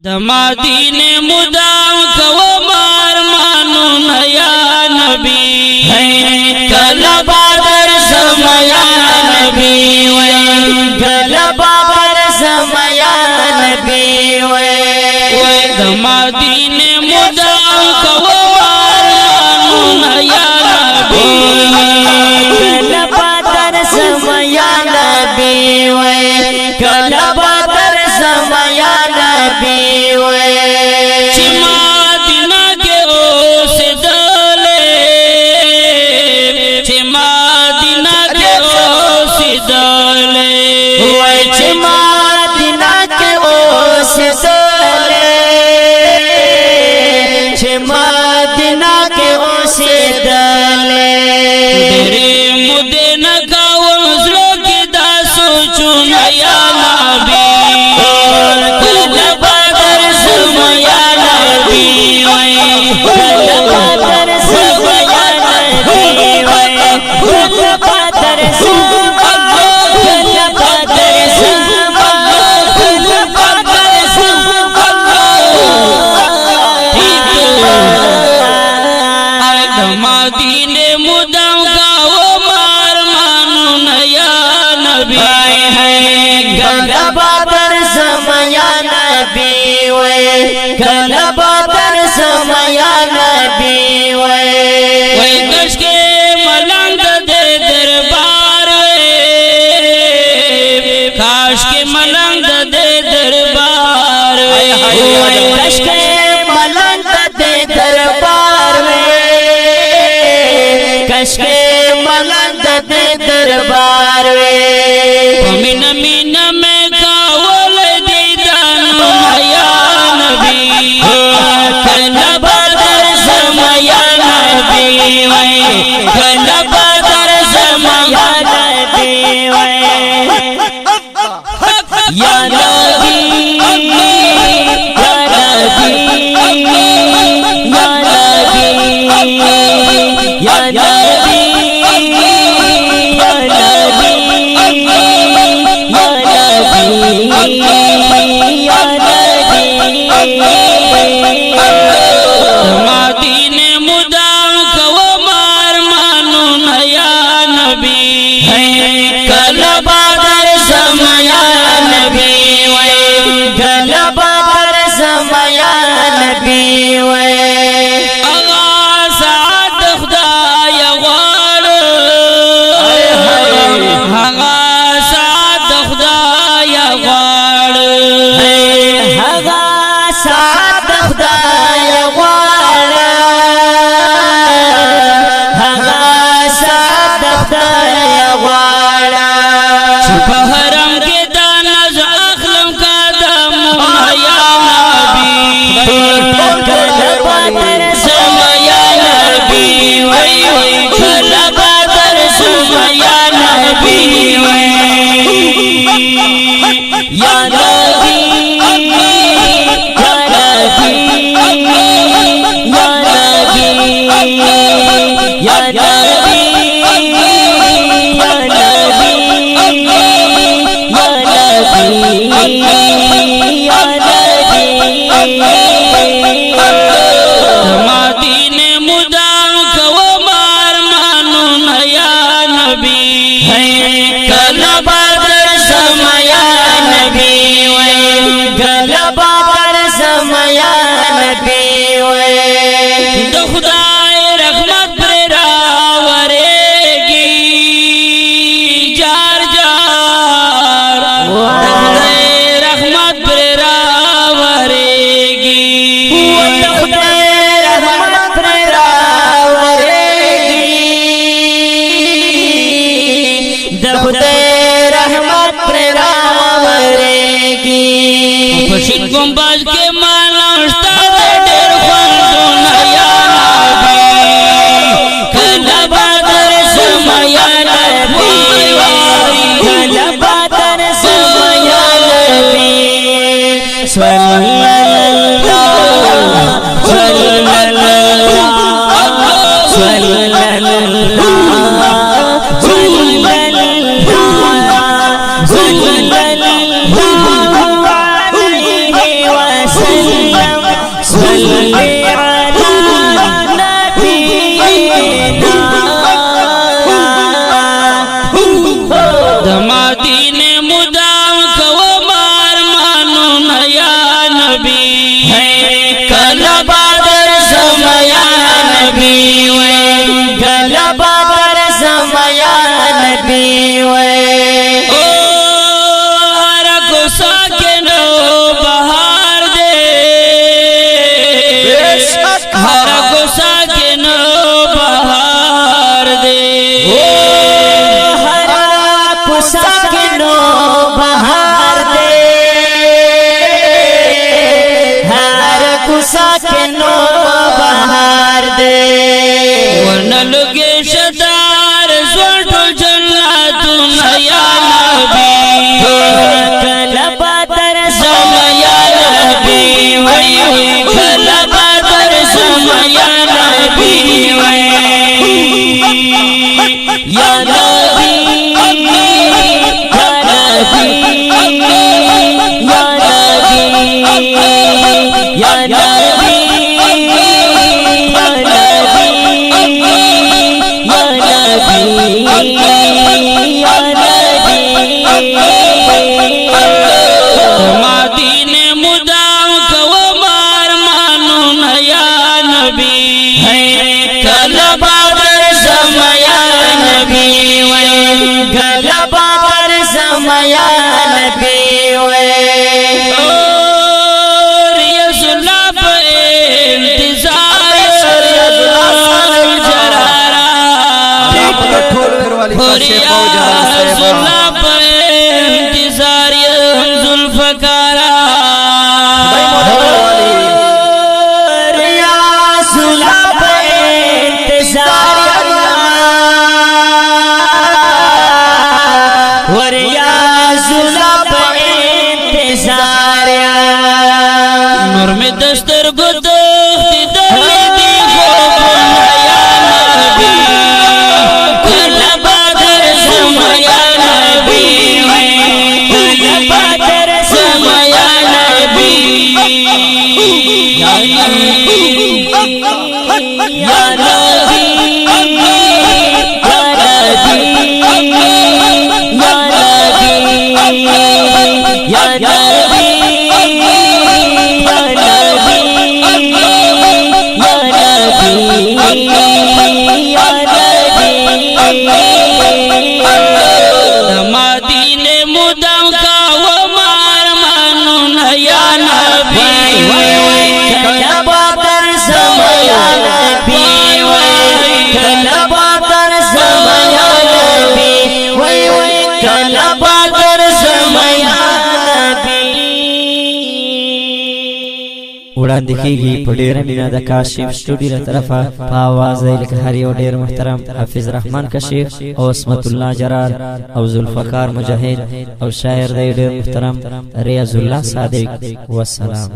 दमादीन मुदाम कवो मार मानो नया नबी कला बादर समया नबी कला बाबर समया नबी दमादीन मुदाम कवो मार मानो नया नबी कला बादर समया नबी कला बादर समया नबी चिमादिना के ओस दले चिमादिना के ओस दले चिमादिना के ओस दले चिमादिना के ओस दले तेरे मुदे न गाओ मसलो की दासो चुनया नबी कला बादर समया नबी कला बादर समया नबी कला बादर दमादीन मुदाम गाओ मार मानो नया नबी कला बादर समया नबी कला बादर समया नबी कश के मलंग दे दरबार काश के मलंग दे दरबार कश के मलंग दे दरबार कश के मलंग दे दरबार मीन मीन में कावल दीदान नया नबी कला बादर समया नबी कला बादर समया नबी या नबी या नबी या नबी या नबी दमादीन मुदाम कवो मार मानो नया नबी कला बादर समया नबी कला बादर समया नबी अगा साथ खुदाय वाड़ अगा साथ खुदाय वाड़ हगा साथ खुदाय वाड़ा हगा साथ खुदाय वाड़ा बहरम के दाना अखलम का दम नया नबी कला बादर समया नबी कला बादर समया नबी या नबी या नबी या नबी या नबी दमादीन मुदाम कवो मार मानो नया नबी कला बादर समया नबी कला बादर समया नबी खुदाए रहमत प्रेरावरेगी जार जार खुदाए रहमत प्रेरावरेगी रहमत रहमत प्रेरावरेगी खुशी गुंबज के माला उस्ताद डेर ख्वांदो नया नबी कला बादर समया नबी कला बादर समया नबी सल्लल्लाहु सल्लल्लाहु सल्लल्लाहु सल्लल्लाहु अलैहि वसल्लम नबी है कला बदर समया नबी वे कला बदर समया नबी वे ओ हर गुस्सा के नो बहार दे हर गुस्सा के नो बहार दे हर गुस्सा के नो बहार दे हर गुस्सा के नो बहार दे वरना लगे शदार जोटो जन्ना तुम या नबी कला बदर समया नबी वही कला बदर समया नबी या नबी या नबी या नबी या नबी मादीने मुदाम कवो मार मानो नया नबी है कला बदर समया नबी वे कला बदर समया नबी वे और ये सुना पे इंतजार जरारा और ये सुना पे इंतजार जुल्फकारा रिया सुला पे इंतजार वरिया सुला पे इंतजार नूर में दस्तर गुदो दीदी हो नया नबी कला बदर समया नबी कला बदर समया नबी या नबी या नबी या नबी मादीने मुदम का वो मार मानो नया नबी कला बदर समया नबी कला बदर समया नबी कला बदर समया नबी उड़ान दिखेगी पडेर मीना द काशिफ स्टूडियो तरफा आवाज हरी और डेर मुहतरम हाफिज रहमान कशीफ और अस्मतुल्लाह जरार और जुल्फकार मुजाहिद और शायर डेर मुहतरम रियाजुल्लाह सादिक वस्सलाम।